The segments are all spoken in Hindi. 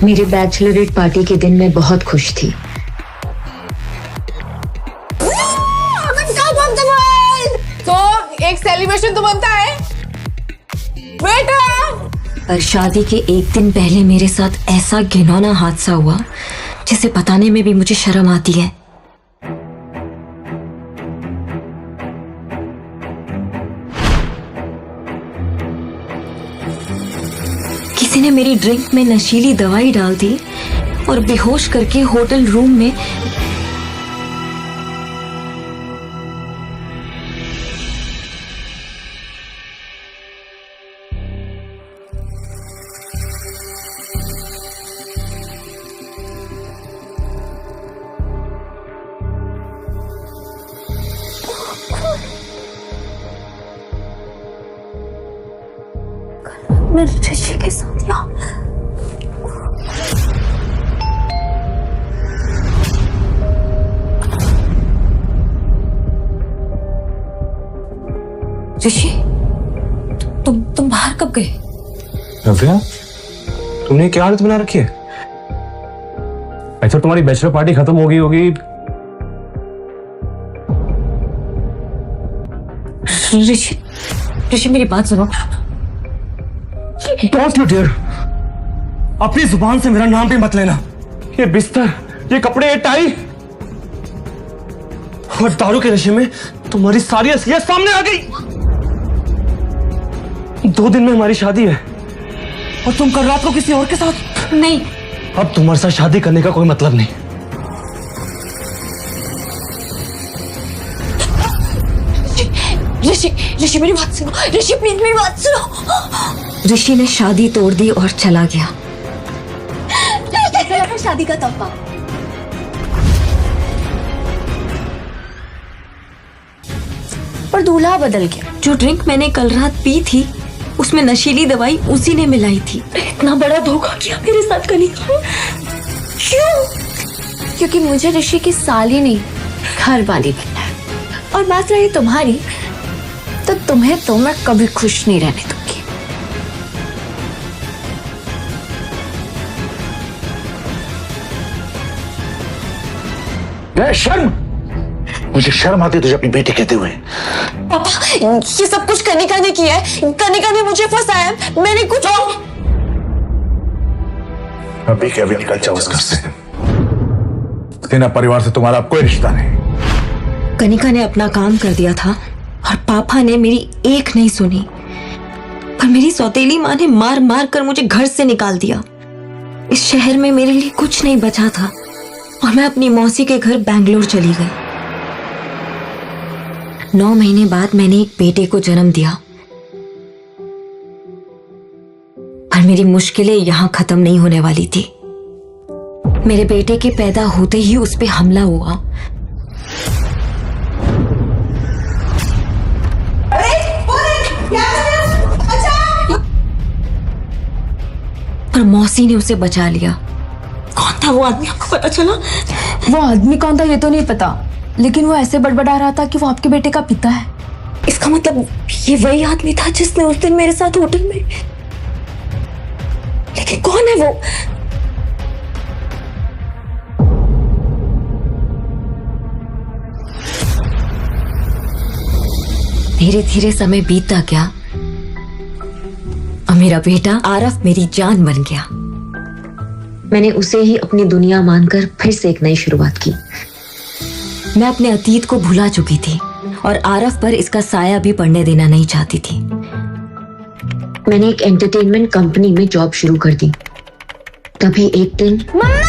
मेरे बैचलरेट पार्टी के दिन मैं बहुत खुश थी। तो एक सेलिब्रेशन तो बनता है बेटा। पर शादी के एक दिन पहले मेरे साथ ऐसा घिनौना हादसा हुआ जिसे बताने में भी मुझे शर्म आती है। किसी ने मेरी ड्रिंक में नशीली दवाई डाल दी और बेहोश करके होटल रूम में मैं ऋषि के साथ यहाँ ऋषि, तुम बाहर कब गए? नव्या, तुमने क्या हालत बना रखी है? अच्छा, तुम्हारी बैचलर पार्टी खत्म हो गई होगी। ऋषि मेरी बात सुनो। Don't you dare! अपनी जुबान से मेरा नाम भी मत लेना। ये बिस्तर, ये कपड़े, ये टाई और दारू के नशे में तुम्हारी सारी असलियत सामने आ गई। 2 दिन में हमारी शादी है और तुम कल रात को किसी और के साथ। नहीं, अब तुम्हारे साथ शादी करने का कोई मतलब नहीं। ऋषि मेरी बात सुनो। ऋषि प्लीज मेरी बात सुनो। ऋषि ने शादी तोड़ दी और चला गया। शादी का तोहफा। पर दूल्हा बदल गया। जो ड्रिंक मैंने कल रात पी थी उसमें नशीली दवाई उसी ने मिलाई थी। इतना बड़ा धोखा किया मेरे साथ कनिका। क्यों? क्योंकि मुझे ऋषि की साली नहीं घर वाली बनना है। और बात रही तुम्हारी, तो तुम्हें तो मैं कभी खुश नहीं रहने दूंगी। शर्म, मुझे शर्म आती है तुझे अपनी बेटी कहते हुए। पापा, ये सब कुछ कनिका ने किया है। कनिका ने मुझे फंसाया। मैंने कुछ अभी के अभी निकल जाओ इस घर से। सेना परिवार से तुम्हारा कोई रिश्ता नहीं। कनिका ने अपना काम कर दिया था और पापा ने मेरी एक नहीं सुनी। पर मेरी सौतेली माँ ने मार मार कर मुझे घर से निकाल दिया। इस शहर में मेरे लिए कुछ नहीं बचा था और मैं अपनी मौसी के घर बैंगलोर चली गई। 9 महीने बाद मैंने एक बेटे को जन्म दिया। पर मेरी मुश्किलें यहां खत्म नहीं होने वाली थी। मेरे बेटे के पैदा होते ही उस पे हमला हुआ। पर मौसी ने उसे बचा लिया। कौन था वो आदमी, आपको पता चला? वो आदमी कौन था ये तो नहीं पता, लेकिन वो ऐसे बड़बड़ा रहा था कि वो आपके बेटे का पिता है। इसका मतलब ये वही आदमी था जिसने उस दिन मेरे साथ होटल में। लेकिन कौन है वो? धीरे धीरे समय बीतता गया और मेरा बेटा आरफ मेरी जान बन गया। मैंने उसे ही अपनी दुनिया मानकर फिर से एक नई शुरुआत की। मैं अपने अतीत को भुला चुकी थी और आरफ पर इसका साया भी पड़ने देना नहीं चाहती थी। मैंने एक एंटरटेनमेंट कंपनी में जॉब शुरू कर दी। तभी एक दिन मम्मा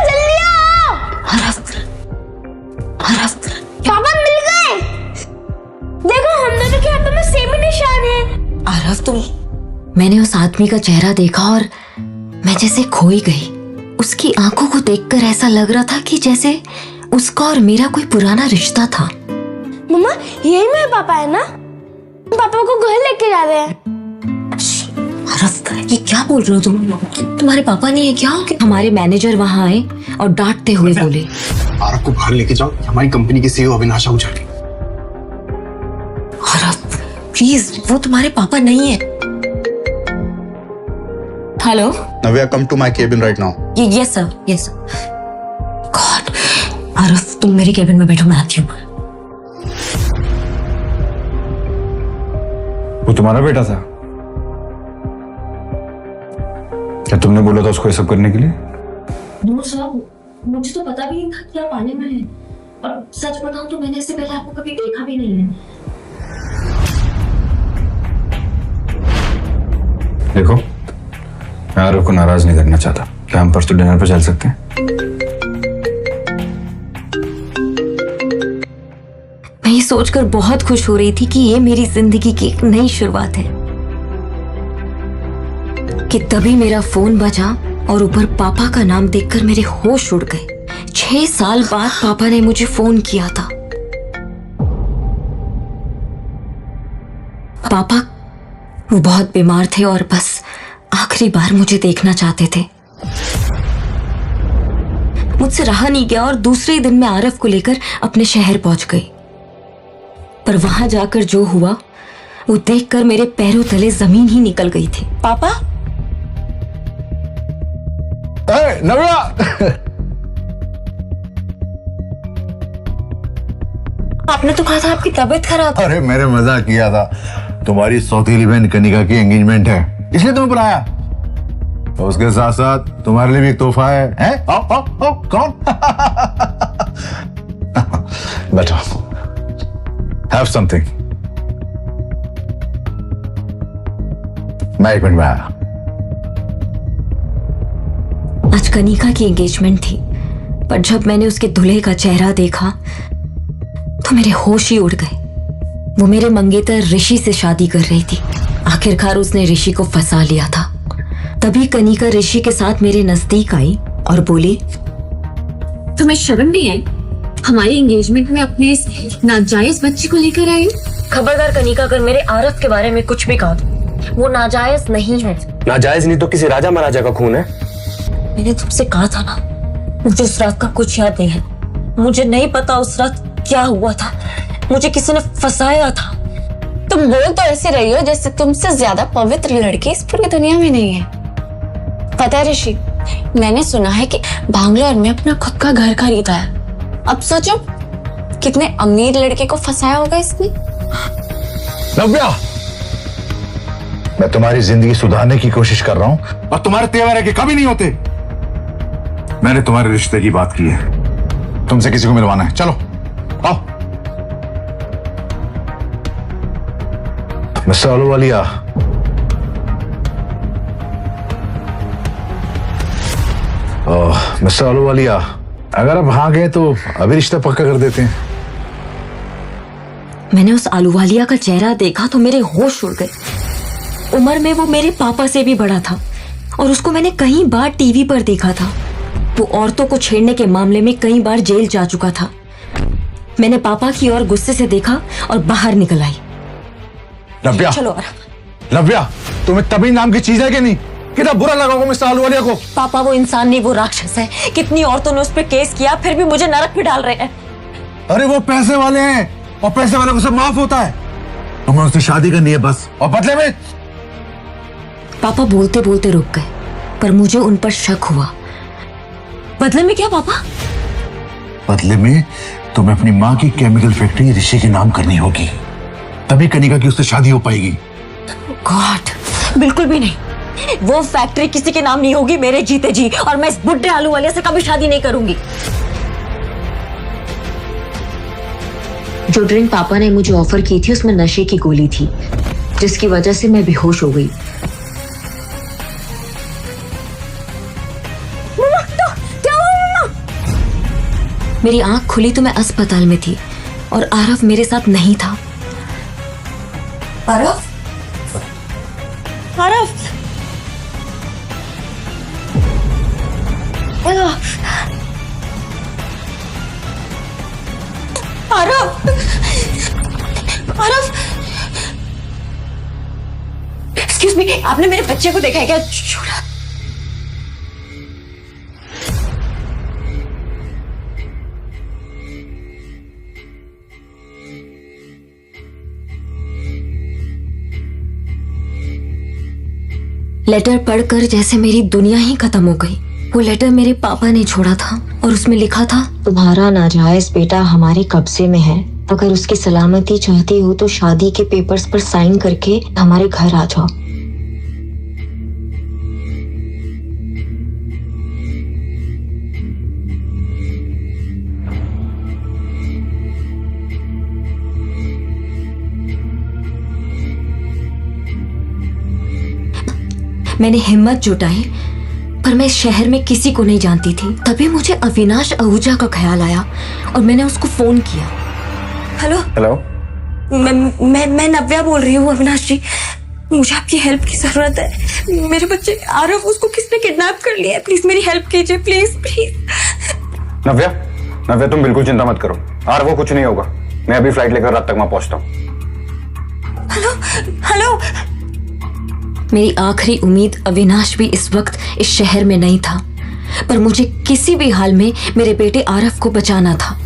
जल्दी आओ। आरफ पापा मिल गए। देखो हम दोनों के हाथों में सेम ही निशान है। आरफ, मैंने उस आदमी का चेहरा देखा और मैं जैसे खोई गई। उसकी आंखों को देखकर ऐसा लग रहा था कि जैसे उसका और मेरा कोई पुराना रिश्ता था। मम्मा यही मेरे पापा है ना? पापा को घर लेके जा रहे हैं। आरफ, ये क्या बोल रहे हो तुम? तुम्हारे पापा नहीं है क्या? हमारे मैनेजर वहां आए और डांटते हुए बोले, आरफ को बाहर लेके जाओ, हमारी कंपनी की सीईओ अविनाश आहूजा। आरफ, प्लीज, वो तुम्हारे पापा नहीं है। Hello Navya, come to my cabin right now. Yes sir, yes sir. God, Araf तुम मेरी केबिन में बैठो, मैं आती हूँ। वो तुम्हारा बेटा था? क्या तुमने बोला था उसको ये सब करने के लिए? नो सर, मुझे तो पता भी नहीं था कि आप आने में हैं। और सच बताऊं तो मैंने इससे पहले आपको कभी देखा भी नहीं है। देखो, मैं आरव को नाराज नहीं करना चाहता। क्या हम परसों डिनर पर चल सकते हैं? मैं ये सोचकर बहुत खुश हो रही थी कि ये मेरी जिंदगी की एक नई शुरुआत है कि तभी मेरा फोन बजा और ऊपर पापा का नाम देखकर मेरे होश उड़ गए। 6 साल बाद पापा ने मुझे फोन किया था। पापा वो बहुत बीमार थे और बस आखिरी बार मुझे देखना चाहते थे। मुझसे रहा नहीं गया और दूसरे ही दिन मैं आरफ को लेकर अपने शहर पहुंच गई। पर वहां जाकर जो हुआ वो देखकर मेरे पैरों तले जमीन ही निकल गई थी। पापा, नव्या! आपने तो कहा था आपकी तबीयत खराब। अरे मैंने मजाक किया था। तुम्हारी सौतेली बहन कनिका की एंगेजमेंट है, इसलिए तुम्हें बुलाया। और उसके साथ साथ तुम्हारे लिए भी एक तोहफा है, हैं? आओ आओ आओ, कौन? बैठो, हैव समथिंग। मैं 1 मिनट में आया। आज कनिका की एंगेजमेंट थी, पर जब मैंने उसके दूल्हे का चेहरा देखा तो मेरे होश ही उड़ गए। वो मेरे मंगेतर ऋषि से शादी कर रही थी। आखिरकार उसने ऋषि को फंसा लिया था। तभी कनिका ऋषि के साथ मेरे नजदीक आई और बोली, तुम्हें शर्म नहीं आई? हमारी एंगेजमेंट में अपने इस नाजायज बच्चे को लेकर आई? खबरदार कनिका, अगर मेरे आरफ के बारे में कुछ भी कहा तो वो नाजायज नहीं है। नाजायज नहीं तो किसी राजा महाराजा का खून है। मैंने तुमसे कहा था ना, मुझे उस रात का कुछ याद नहीं है। मुझे नहीं पता उस रात क्या हुआ था। मुझे किसी ने फंसाया था। तुम बोल तो ऐसे रही हो जैसे तुमसे ज्यादा पवित्र लड़की इस पूरी दुनिया में नहीं है। पता है ऋषि, मैंने सुना है कि बैंगलोर में अपना खुद का घर खरीदा है। अब सोचो कितने अमीर लड़के को फंसाया होगा इसने। नव्या, मैं तुम्हारी जिंदगी सुधारने की कोशिश कर रहा हूं और तुम्हारे तेवर है कि कभी नहीं होते। मैंने तुम्हारे रिश्ते की बात की है, तुमसे किसी को मिलवाना है। चलो आओ। मिस्टर अहलूवालिया, मिस्टर अहलूवालिया, अगर आप हाँ गए तो अभी रिश्ता पक्का कर देते हैं। मैंने उस अहलूवालिया का चेहरा देखा तो मेरे होश उड़ गए। उम्र में वो मेरे पापा से भी बड़ा था और उसको मैंने कई बार टीवी पर देखा था। वो औरतों को छेड़ने के मामले में कई बार जेल जा चुका था। मैंने पापा की ओर गुस्से से देखा और बाहर निकल आई। नव्या, चलो नव्या, तुम्हें तभी नाम की चीज है कि नहीं? कितना बुरा लगा होगा मिस्टर अहलूवालिया को। पापा, वो इंसान नहीं, वो राक्षस है। कितनी औरतों ने उस पर केस किया, फिर भी मुझे नरक में डाल रहे हैं। अरे वो पैसे वाले हैं और पैसे वाले को सब माफ होता है। तुम्हें उससे शादी करनी है बस, और बदले में। पापा बोलते बोलते रुक गए, पर मुझे उन पर शक हुआ। बदले में क्या पापा? बदले में तुम्हें अपनी माँ की केमिकल फैक्ट्री ऋषि के नाम करनी होगी, तभी कनिका की उससे शादी हो पाएगी। गॉड, बिल्कुल भी नहीं। वो फैक्ट्री किसी के नाम नहीं होगी मेरे जीते जी, और मैं इस बुढ़े अहलूवालिया से कभी शादी नहीं करूंगी। जो ड्रिंक पापा ने मुझे ऑफर की थी उसमें नशे की गोली थी, जिसकी वजह से मैं बेहोश हो गई। मेरी आंख खुली तो मैं अस्पताल में थी और आरफ मेरे साथ नहीं था। आरफ, आरफ, आरफ, आरफ, एक्सक्यूज मी, आपने मेरे बच्चे को देखा है क्या? छोड़ा। लेटर पढ़कर जैसे मेरी दुनिया ही खत्म हो गई। वो लेटर मेरे पापा ने छोड़ा था और उसमें लिखा था, तुम्हारा नाजायज बेटा हमारे कब्जे में है, अगर उसकी सलामती चाहती हो तो शादी के पेपर्स पर साइन करके हमारे घर आ जाओ। मैंने हिम्मत जुटाई, पर मैं इस शहर में किसी को नहीं जानती थी। तभी मुझे अविनाश आहूजा का ख्याल आया और मैंने उसको फोन किया। हेलो हेलो, मैं नव्या बोल रही हूँ अविनाश जी, मुझे आपकी हेल्प की जरूरत है। मेरे बच्चे आरव, उसको किसने किडनैप कर लिया है, प्लीज मेरी हेल्प कीजिए, प्लीज प्लीज। नव्या तुम बिल्कुल चिंता मत करो, आरव को कुछ नहीं होगा। मैं अभी फ्लाइट लेकर रात तक वहां पहुंचता हूँ। हेलो, मेरी आखिरी उम्मीद अविनाश भी इस वक्त इस शहर में नहीं था, पर मुझे किसी भी हाल में मेरे बेटे आरव को बचाना था।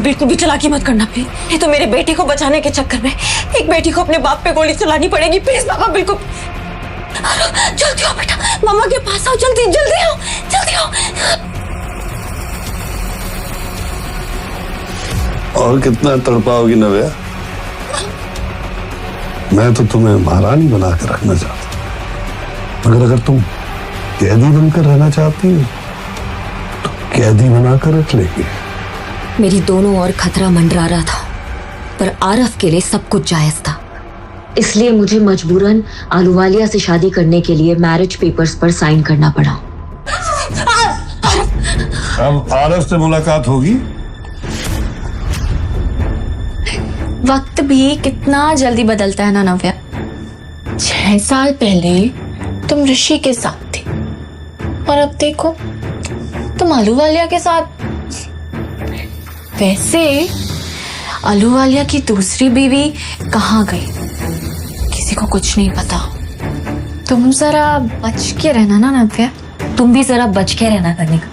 बिल्कुल भी चालाकी मत करना प्लीज। ये तो मेरे बेटे को बचाने के चक्कर में एक बेटी को अपने बाप पे गोली चलानी पड़ेगी। प्लीज पापा, बिल्कुल जल्दी आओ बेटा, मामा के पास आओ, जल्दी जल्दी आओ, जल्दी आओ। और कितना तड़पाओगी नव्या? मैं तो तुम्हें महारानी बना कर रखना चाहता हूं, अगर तुम कैदी बनकर रहना चाहती हो तो कैदी बनाकर रख लेगी। मेरी दोनों ओर खतरा मंडरा रहा था, पर आरव के लिए सब कुछ जायज था। इसलिए मुझे मजबूरन आलूवालिया से शादी करने के लिए मैरिज पेपर्स पर साइन करना पड़ा। अब आरव से मुलाकात होगी। वक्त भी कितना जल्दी बदलता है ना नव्या। 6 साल पहले तुम ऋषि के साथ थी और अब देखो तुम आलूवालिया के साथ। वैसे आलूवालिया की दूसरी बीवी कहाँ गई, किसी को कुछ नहीं पता। तुम जरा बच के रहना ना नव्या। तुम भी जरा बच के रहना करने का,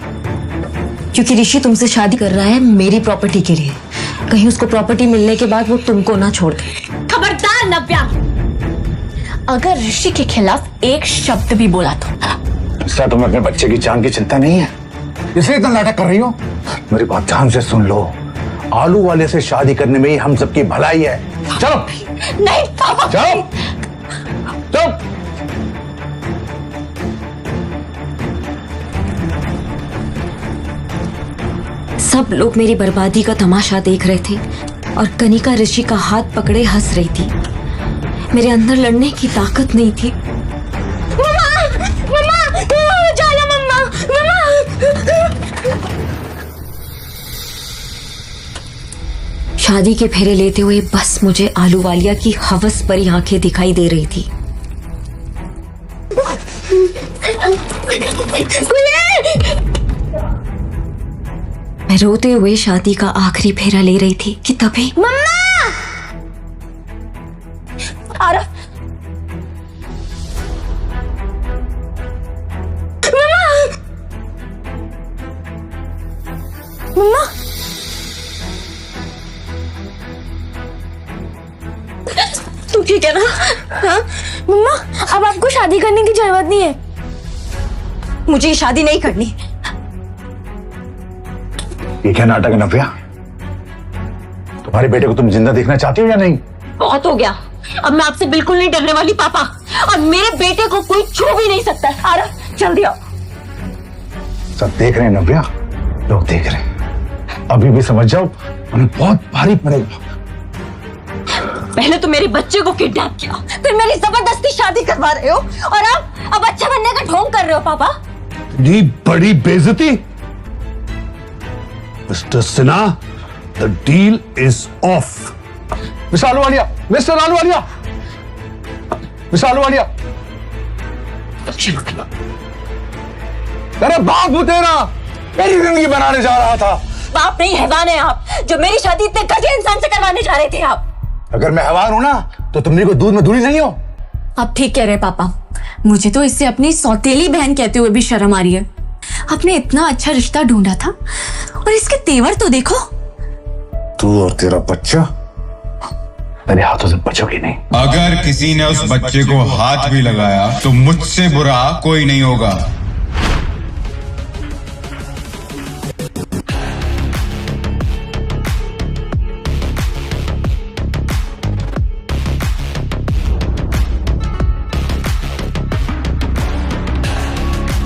क्योंकि ऋषि तुमसे शादी कर रहा है मेरी प्रॉपर्टी के लिए। कहीं उसको प्रॉपर्टी मिलने के बाद वो तुमको ना छोड़ दे। खबरदार नव्या, अगर ऋषि के खिलाफ एक शब्द भी बोला तो। सर, तुम्हें अपने बच्चे की जान की चिंता नहीं है, इसलिए इतना नाटक कर रही हो? मेरी बात ध्यान से सुन लो, आलू वाले से शादी करने में ही हम सबकी भलाई है। चलो। नहीं पापा, चलो चलो। सब लोग मेरी बर्बादी का तमाशा देख रहे थे और कनिका ऋषि का हाथ पकड़े हंस रही थी। मेरे अंदर लड़ने की ताकत नहीं थी। शादी के फेरे लेते हुए बस मुझे आलूवालिया की हवस भरी आंखें दिखाई दे रही थी। मैं रोते हुए शादी का आखिरी फेरा ले रही थी कि तभी मम्मा! आरव! मम्मा! तुम ठीक है ना? हाँ? मम्मा, अब आपको शादी करने की जरूरत नहीं है। मुझे ये शादी नहीं करनी। ये क्या नाटक है नव्या? तुम्हारे बेटे को तुम जिंदा देखना चाहती हो या नहीं? बहुत हो गया, अब मैं आपसे बिल्कुल नहीं डरने वाली पापा, और मेरे बेटे को कोई छू भी नहीं सकता। आरव, जल्दी आओ। सब देख रहे हैं नव्या, लोग देख रहे हैं। अभी भी समझ जाओ, हमें बहुत भारी पड़ेगा। पहले तो मेरे बच्चे को किडनैप किया, फिर मेरी जबरदस्ती शादी करवा रहे हो, और अब अच्छा बनने का ढोंग कर रहे हो पापा। जी बड़ी बेइज्जती। Mister Sinha, the deal is of. Mister Ahluwalia, mister Ahluwalia, mister Ahluwalia. अरे बाप तेरा मेरी जिंदगी बनाने जा रहा था, बाप नहीं हैवान है आप, जो मेरी शादी इतने घटिया इंसान से करवाने जा रहे थे आप। अगर मैं हैवान हूं ना तो तुम मेरे को दूध में धूली नहीं हो। आप ठीक कह रहे पापा, मुझे तो इससे अपनी सौतेली बहन कहते हुए भी शर्म आ रही है। आपने इतना अच्छा रिश्ता ढूंढा था और इसके तेवर तो देखो। तू और तेरा बच्चा मेरे हाथों से बचोगे नहीं। अगर किसी ने उस बच्चे को हाथ भी लगाया तो मुझसे बुरा कोई नहीं होगा।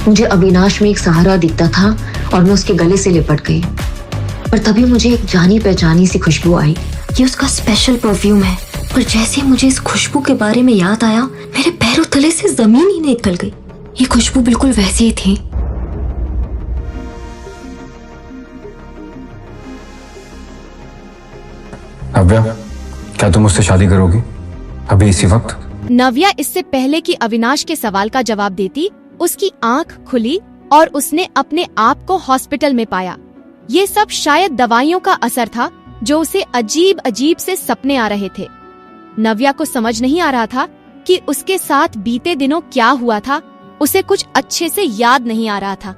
मुझे अविनाश में एक सहारा दिखता था और मैं उसके गले से लिपट गई, पर तभी मुझे एक जानी पहचानी सी खुशबू आई। ये उसका स्पेशल परफ्यूम है, और जैसे मुझे इस खुशबू के बारे में याद आया, मेरे पैरों तले से जमीन ही निकल गई। ये खुशबू बिल्कुल वैसी ही थी। नव्या, क्या तुम मुझसे शादी करोगी अभी इसी वक्त? नव्या इससे पहले कि अविनाश के सवाल का जवाब देती, उसकी आंख खुली और उसने अपने आप को हॉस्पिटल में पाया। ये सब शायद दवाइयों का असर था जो उसे अजीब अजीब से सपने आ रहे थे। नव्या को समझ नहीं आ रहा था कि उसके साथ बीते दिनों क्या हुआ था। उसे कुछ अच्छे से याद नहीं आ रहा था।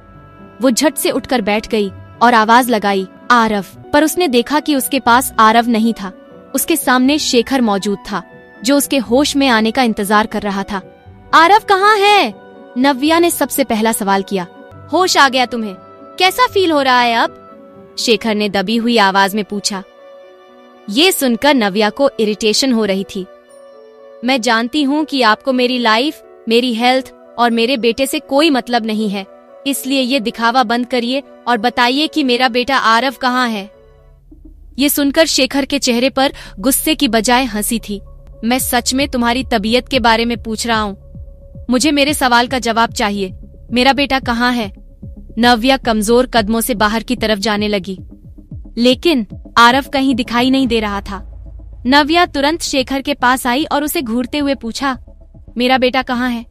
वो झट से उठकर बैठ गई और आवाज लगाई, आरव। पर उसने देखा कि उसके पास आरव नहीं था। उसके सामने शेखर मौजूद था, जो उसके होश में आने का इंतजार कर रहा था। आरव कहाँ है? नव्या ने सबसे पहला सवाल किया। होश आ गया तुम्हें? कैसा फील हो रहा है अब? शेखर ने दबी हुई आवाज में पूछा। ये सुनकर नव्या को इरिटेशन हो रही थी। मैं जानती हूँ कि आपको मेरी लाइफ, मेरी हेल्थ और मेरे बेटे से कोई मतलब नहीं है, इसलिए ये दिखावा बंद करिए और बताइए कि मेरा बेटा आरव कहाँ है। ये सुनकर शेखर के चेहरे पर गुस्से की बजाय हंसी थी। मैं सच में तुम्हारी तबीयत के बारे में पूछ रहा हूँ। मुझे मेरे सवाल का जवाब चाहिए। मेरा बेटा कहाँ है? नव्या कमजोर कदमों से बाहर की तरफ जाने लगी, लेकिन आरव कहीं दिखाई नहीं दे रहा था। नव्या तुरंत शेखर के पास आई और उसे घूरते हुए पूछा, मेरा बेटा कहाँ है?